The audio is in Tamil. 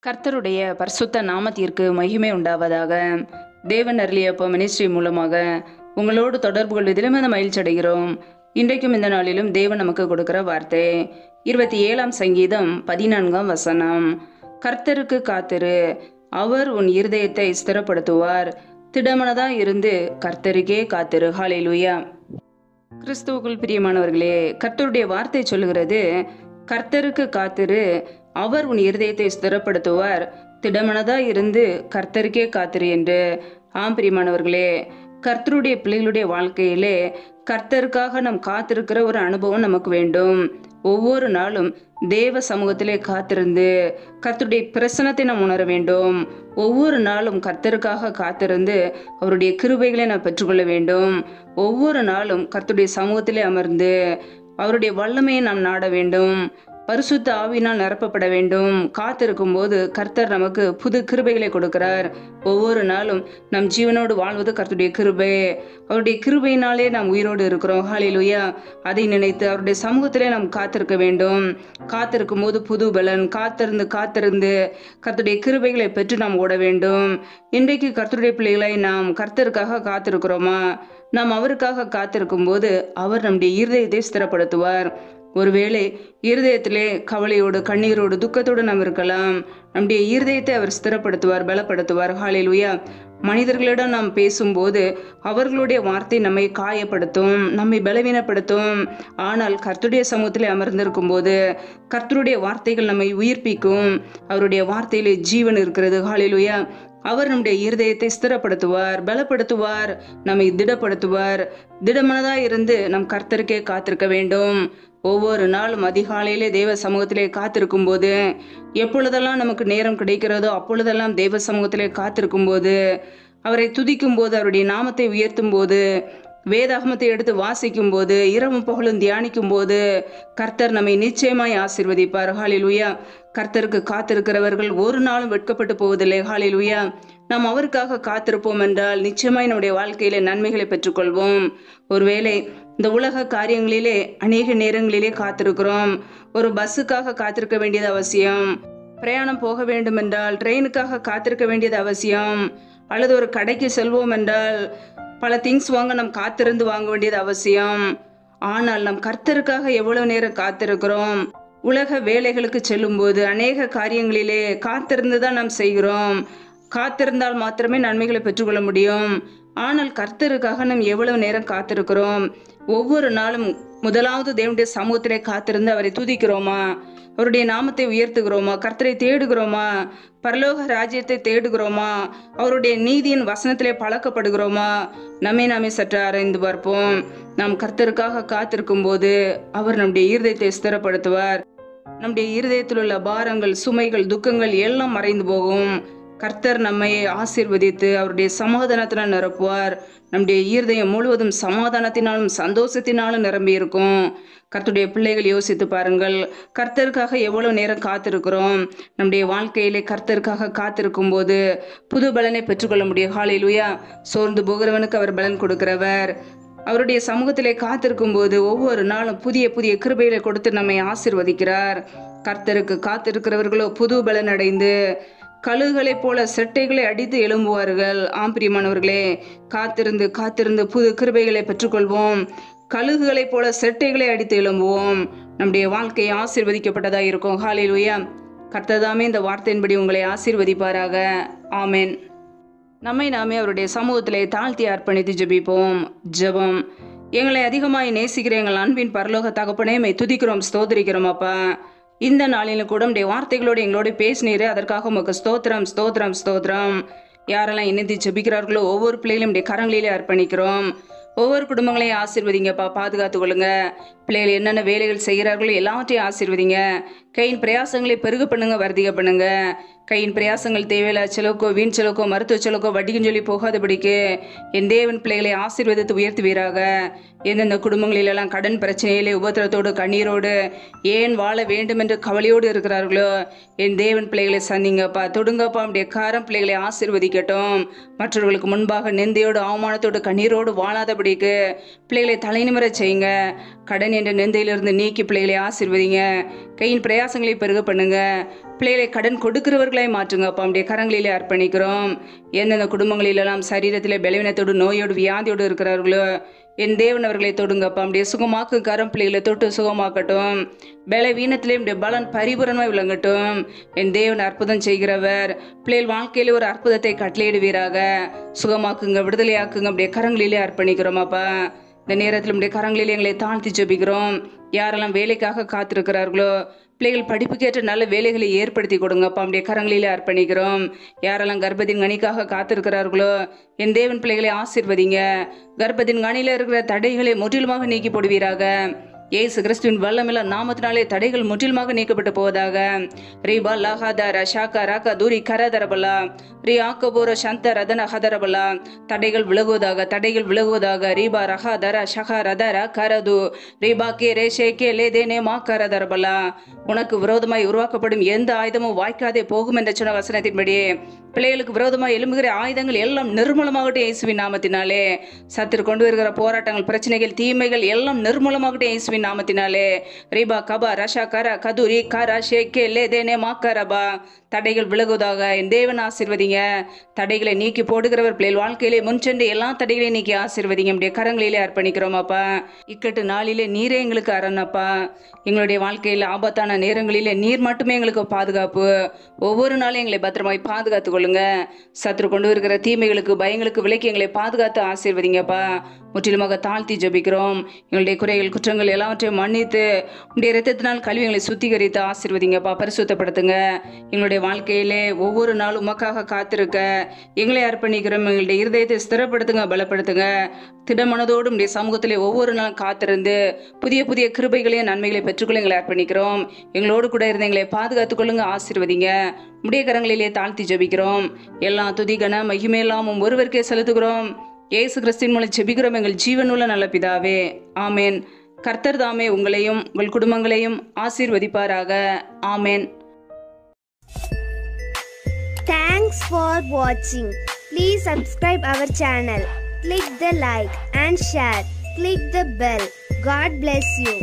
கர்த்தருடைய பரிசுத்த நாமத்திற்கு மகிமை உண்டாவதாக. தேவன் அருளியப்போ மினிஸ்ட்ரி மூலமாக உங்களோடு தொடர்பு கொள்வதிலும் அந்த மகிழ்ச்சி அடைகிறோம். இன்றைக்கும் இந்த நாளிலும் தேவன் நமக்கு கொடுக்கிற வார்த்தை 27ஆம் சங்கீதம் 14ஆம் வசனம். கர்த்தருக்கு காத்திரு, அவர் உன் இருதயத்தை ஸ்திரப்படுத்துவார். திடமனதா இருந்து கர்த்தருக்கே காத்திரு. ஹல்லேலூயா. கிறிஸ்துவுக்குள் பிரியமானவர்களே, கர்த்தருடைய வார்த்தை சொல்லுகிறது, கர்த்தருக்கு காத்திரு, அவர் உன் இருதயத்தை ஸ்திரப்படுத்துவார். திடமனதா இருந்து கர்த்தருக்கே காத்திரு என்று. ஆம் பிரியமானவர்களே, கர்த்தருடைய பிள்ளைகளுடைய வாழ்க்கையிலே கர்த்தருக்காக நாம் காத்திருக்கிற ஒரு அனுபவம் நமக்கு வேண்டும். ஒவ்வொரு நாளும் தேவ சமூகத்திலே காத்திருந்து கர்த்தருடைய பிரசன்னத்தை நாம் உணர வேண்டும். ஒவ்வொரு நாளும் கர்த்தருக்காக காத்திருந்து அவருடைய கிருபைகளை நாம் பெற்றுக்கொள்ள வேண்டும். ஒவ்வொரு நாளும் கர்த்தருடைய சமூகத்திலே அமர்ந்து அவருடைய வல்லமையை நாம் நாட வேண்டும். பரிசுத்த ஆவியினால் நிரப்பப்பட வேண்டும். காத்திருக்கும் போது கர்த்தர் நமக்கு புது கிருபைகளை கொடுக்கிறார். ஒவ்வொரு நாளும் நம் ஜீவனோடு வாழ்வது கர்த்தருடைய கிருபை. அவருடைய கிருபையினாலே நாம் உயிரோடு இருக்கிறோம். ஹல்லேலூயா. அதை நினைத்து அவருடைய சமூகத்திலே நாம் காத்திருக்க வேண்டும். காத்திருக்கும் போது புது பலன். காத்திருந்து கர்த்தருடைய கிருபைகளை பெற்று நாம் ஓட வேண்டும். இன்றைக்கு கர்த்தருடைய பிள்ளைகளை நாம் கர்த்தருக்காக காத்திருக்கிறோமா? நாம் அவருக்காக காத்திருக்கும் போது அவர் நம்முடைய இருதயத்தை ஸ்திரப்படுத்துவார். ஒருவேளை இருதயத்திலே கவலையோடு கண்ணீரோடு துக்கத்தோடு நாம் இருக்கலாம். நம்முடைய இருதயத்தை அவர் ஸ்திரப்படுத்துவார், பலப்படுத்துவார். ஹல்லேலூயா. மனிதர்களிடம் நாம் பேசும்போது அவர்களுடைய வார்த்தை நம்மை காயப்படுத்தும், நம்மை பலவீனப்படுத்தும். ஆனால் கர்த்தருடைய சமூகத்திலே அமர்ந்திருக்கும் போது கர்த்தருடைய வார்த்தைகள் நம்மை உயிர்ப்பிக்கும். அவருடைய வார்த்தையிலே ஜீவன் இருக்கிறது. ஹல்லேலூயா. அவர் நம்முடைய இருதயத்தை ஸ்திரப்படுத்துவார், பலப்படுத்துவார், நம்மை திடப்படுத்துவார். திடமனதா இருந்து நம் கர்த்தருக்கே காத்திருக்க வேண்டும். ஒவ்வொரு நாளும் அதிகாலையிலே தேவ சமூகத்திலே காத்திருக்கும் போது, எப்பொழுதெல்லாம் நமக்கு நேரம் கிடைக்கிறதோ அப்பொழுதெல்லாம் தேவ சமூகத்திலே காத்திருக்கும் போது, அவரை துதிக்கும் போது, அவருடைய நாமத்தை உயர்த்தும் போது, வேதாகமத்தை எடுத்து வாசிக்கும் போது, இரவும் பகலும் தியானிக்கும் போது கர்த்தர் நம்மை நிச்சயமாய் ஆசீர்வதிப்பார். ஹல்லேலூயா. கர்த்தருக்கு காத்திருக்கிறவர்கள் ஒரு நாளும் வெட்கப்பட்டு போவதில்லை. ஹல்லேலூயா. நாம் அவருக்காக காத்திருப்போம் என்றால் நிச்சயமாய் நம்முடைய வாழ்க்கையிலே நன்மைகளை பெற்றுக்கொள்வோம். ஒருவேளை இந்த உலக காரியங்களிலே அநேக நேரங்களிலே காத்திருக்கிறோம். ஒரு பஸ்ஸுக்காக காத்திருக்க வேண்டியது அவசியம். பிரயாணம் போக வேண்டும் என்றால் ட்ரெயினுக்காக காத்திருக்க வேண்டியது அவசியம். அல்லது ஒரு கடைக்கு செல்வோம் என்றால் பல திங்ஸ் வாங்க நாம் காத்திருந்து வாங்க வேண்டியது அவசியம். ஆனால் நம் கர்த்தருக்காக எவ்வளவு நேரம் காத்திருக்கிறோம்? உலக வேலைகளுக்கு செல்லும் போது அநேக காரியங்களிலே காத்திருந்து தான் நாம் செய்கிறோம். காத்திருந்தால் மாத்திரமே நன்மைகளை பெற்றுக்கொள்ள முடியும். ஆனால் கர்த்தருக்காக நாம் எவ்வளவு நேரம் காத்திருக்கிறோம்? ஒவ்வொரு நாளும் முதலாவது தேவனுடைய சமூகத்திலே காத்திருந்து அவரை துதிக்கிறோமா? அவருடைய நாமத்தை உயர்த்துகிறோமா? கர்த்தரை தேடுகிறோமா? பரலோக ராஜ்யத்தை தேடுகிறோமா? அவருடைய நீதியின் வசனத்திலே பழக்கப்படுகிறோமா? நாமே சற்று ஆராய்ந்து பார்ப்போம். நாம் கர்த்தருக்காக காத்திருக்கும் போது அவர் நம்முடைய இருதயத்தை ஸ்திரப்படுத்துவார். நம்முடைய இருதயத்தில் உள்ள பாரங்கள், சுமைகள், துக்கங்கள் எல்லாம் மறைந்து போகும். கர்த்தர் நம்மை ஆசீர்வதித்து அவருடைய சமாதானத்தினால் நிரப்புவார். நம்முடைய இருதயம் முழுவதும் சமாதானத்தினாலும் சந்தோஷத்தினாலும் நிரம்பி இருக்கும். கர்த்தருடைய பிள்ளைகள் யோசித்து பாருங்கள், கர்த்தருக்காக எவ்வளவு நேரம் காத்திருக்கிறோம்? நம்முடைய வாழ்க்கையிலே கர்த்தருக்காக காத்திருக்கும் போது புது பலனை பெற்றுக்கொள்ள முடியும். ஹல்லேலூயா. சோர்ந்து போகிறவனுக்கு அவர் பலன் கொடுக்கிறவர். அவருடைய சமூகத்திலே காத்திருக்கும் போது ஒவ்வொரு நாளும் புதிய புதிய கிருபைகளை கொடுத்து நம்மை ஆசீர்வதிக்கிறார். கர்த்தருக்கு காத்திருக்கிறவர்களோ புது பலன் அடைந்து கழுகுகளைப் போல செட்டைகளை அடித்து எழும்புவார்கள். ஆம் பிரியமானவர்களே, காத்திருந்து புது கிருபைகளை பெற்றுக்கொள்வோம். கழுகுகளைப் போல செட்டைகளை அடித்து எழும்புவோம். நம்முடைய வாழ்க்கை ஆசீர்வதிக்கப்பட்டதா இருக்கும். ஹல்லேலூயா. கர்த்தர்தாமே இந்த வார்த்தையின்படி உங்களை ஆசீர்வதிப்பாராக. ஆமென். நம்மை நாமே அவருடைய சமூகத்திலே தாழ்த்தி அர்ப்பணித்து ஜெபிப்போம். ஜெபம். எங்களை அதிகமாய் நேசிக்கிற எங்கள் அன்பின் பரலோக தகப்பனே, மை துதிக்கிறோம், ஸ்தோத்திரிக்கிறோம் அப்பா. இந்த நாளிலும் கூட உடைய வார்த்தைகளோடு எங்களோட பேசினீரு. அதற்காக உமக்கு ஸ்தோத்திரம், ஸ்தோத்திரம், ஸ்தோத்திரம். யாரெல்லாம் இணைந்து ஜெபிக்கிறார்களோ ஒவ்வொரு பிள்ளைகளும் உடைய கரங்களிலே அர்ப்பணிக்கிறோம். ஒவ்வொரு குடும்பங்களையும் ஆசீர்வதிங்கப்பா, பாதுகாத்து கொள்ளுங்க. பிள்ளைகள் என்னென்ன வேலைகள் செய்கிறார்களோ எல்லாவற்றையும் ஆசீர்வதிங்க. கையின் பிரயாசங்களை பெருக பண்ணுங்க, வர்த்திக பண்ணுங்க. கையின் பிரயாசங்கள் தேவையில்ல செலவுக்கோ, வீண் செலவுக்கோ, மருத்துவ செலவுக்கோ, வட்டிக்கும் சொல்லி போகாதபடிக்கு என் தேவன் பிள்ளைகளை ஆசீர்வதித்து உயர்த்துவீராக. எந்தெந்த குடும்பங்களிலெல்லாம் கடன் பிரச்சனையிலே உபத்திரத்தோடு கண்ணீரோடு ஏன் வாழ வேண்டும் என்று கவலையோடு இருக்கிறார்களோ என் தேவன் பிள்ளைகளை சந்திங்கப்பா, தொடுங்கப்பா. நம்முடைய காரம் பிள்ளைகளை ஆசீர்வதிக்கட்டும். மற்றவர்களுக்கு முன்பாக நிந்தையோடு அவமானத்தோடு கண்ணீரோடு வாழாதபடிக்கு பிள்ளைகளை தலைநிமிர செய்யுங்க. கடன் என்ற நிந்தையிலிருந்து நீக்கி பிள்ளைகளை ஆசீர்வதிங்க. கையின் பிரயாச பிரயாசங்களை பெருக பண்ணுங்க. பிள்ளைகளை கடன் கொடுக்கிறவர்களாய் மாற்றுங்க அப்பா. நம்முடைய கரங்களிலே அர்ப்பணிக்கிறோம். எந்தெந்த குடும்பங்களிலெல்லாம் சரீரத்திலே பலவீனத்தோடு நோயோடு வியாதியோடு இருக்கிறார்களோ என் தேவன் அவர்களை தொடுங்கப்பா. நம்முடைய சுகமாக்கு கரம் பிள்ளைகளை தொட்டு சுகமாக்கட்டும். பலவீனத்திலே நம்முடைய பலன் பரிபூரணமாய் விளங்கட்டும். என் தேவன் அற்புதம் செய்கிறவர். பிள்ளைகள் வாழ்க்கையில ஒரு அற்புதத்தை கட்டளையிடுவீராக. சுகமாக்குங்க, விடுதலையாக்குங்க. அப்படியே கரங்களிலே அர்ப்பணிக்கிறோம் அப்பா. இந்த நேரத்தில் நம்முடைய கரங்களிலே எங்களை தாழ்த்தி ஜெபிக்கிறோம். யாரெல்லாம் வேலைக்காக காத்திருக்கிறார்களோ பிள்ளைகள் படிப்புக்கேற்ற நல்ல வேலைகளை ஏற்படுத்தி கொடுங்கப்பா. நம்முடைய கரங்களிலே அர்ப்பணிக்கிறோம். யாரெல்லாம் கர்ப்பத்தின் கனிக்காக காத்திருக்கிறார்களோ என் தேவன் பிள்ளைகளை ஆசீர்வதிங்க. கர்ப்பத்தின் கனியில இருக்கிற தடைகளை முற்றிலுமாக நீக்கி போடுவீராக. இயேசு கிறிஸ்துவின் வல்லமில்ல நாமத்தினாலே தடைகள் முற்றிலுமாக நீக்கப்பட்டு போவதாக. ரீபா லாஹாதர ஷாக்கா ராக்கா தூரி கரதரபலா ரீ ஆக்கபூர சந்த ரதன ஹதரபலா. தடைகள் விலகுவதாக, தடைகள் விலகுவதாக. ரீபா ரஹாதர ஷஹா ரதர கரது ரீபா கே ரேஷே கே லே தேனே மா கரதரபலா. உனக்கு விரோதமாய் உருவாக்கப்படும் எந்த ஆயுதமும் வாய்க்காதே போகும் என்ற சொன்ன வசனத்தின்படி பிள்ளைகளுக்கு விரோதமாக எழும்புகிற ஆயுதங்கள் எல்லாம் நிர்மூலமாகட்டும் இயேசுவின் நாமத்தினாலே. சத்துரு கொண்டு வருகிற போராட்டங்கள், பிரச்சனைகள், தீமைகள் எல்லாம் நிர்மூலமாகட்டும் இயேசுவின் நாமத்தினாலே. ரீபா கபா ரஷா கர கதுரி கரா ஷேக்கே லே தேனே மாக்கரபா. தடைகள் விலகுவதாக. என் தேவன் ஆசீர்வதிங்க. தடைகளை நீக்கி போடுகிறவர் பிள்ளைகள் வாழ்க்கையிலே முன்சென்று எல்லா தடைகளையும் நீக்கி ஆசீர்வதிங்க. நம்முடைய கரங்களிலே அர்ப்பணிக்கிறோம் அப்பா. இக்கட்டு நாளிலே நீரே எங்களுக்கு அரணப்பா. எங்களுடைய வாழ்க்கையில் ஆபத்தான நேரங்களிலே நீர் மட்டுமே எங்களுக்கு பாதுகாப்பு. ஒவ்வொரு நாளும் எங்களை பத்திரமாய் பாதுகாத்து கொள்ளுங்க. சத்துரு கொண்டு வருகிற தீமைகளுக்கு, பயங்களுக்கு விலக்கி எங்களை பாதுகாத்து ஆசீர்வதிங்கப்பா. முற்றிலுமாக தாழ்த்தி ஜெபிக்கிறோம். எங்களுடைய குறைகள், குற்றங்கள் எல்லாவற்றையும் மன்னித்து உங்களுடைய இரத்தத்தினால் கல்வி எங்களை சுத்திகரித்து ஆசீர்வதிங்கப்பா. பரிசுத்தப்படுத்துங்க. எங்களுடைய வாழ்க்கையிலே ஒவ்வொரு நாளும் உமக்காக காத்திருக்க எங்களை அர்ப்பணிக்கிறோம். எங்களுடைய இருதயத்தை ஸ்திரப்படுத்துங்க, பலப்படுத்துங்க. திடமனதோடு உடைய சமூகத்திலே ஒவ்வொரு நாளும் காத்திருந்து புதிய புதிய கிருபைகளையும் நன்மைகளை பெற்றுக்கொள்ள எங்களை அர்ப்பணிக்கிறோம். எங்களோடு கூட இருந்து எங்களை பாதுகாத்துக் கொள்ளுங்க, ஆசீர்வதிங்க. உடைய கரங்களிலே தாழ்த்தி ஜெபிக்கிறோம். எல்லா துதி கன மகிமையெல்லாம் ஒருவருக்கே செலுத்துகிறோம். இயேசு கிறிஸ்துவின் மூலம் ஜெபிக்கிறோம் எங்கள் ஜீவனுள்ள நல்ல பிதாவே, ஆமேன். கர்த்தர் தாமே உங்களையும் உங்கள் குடும்பங்களையும் ஆசீர்வதிப்பாராக. ஆமேன். Thanks for watching. Please subscribe our channel. Click the like and share. Click the bell. God bless you.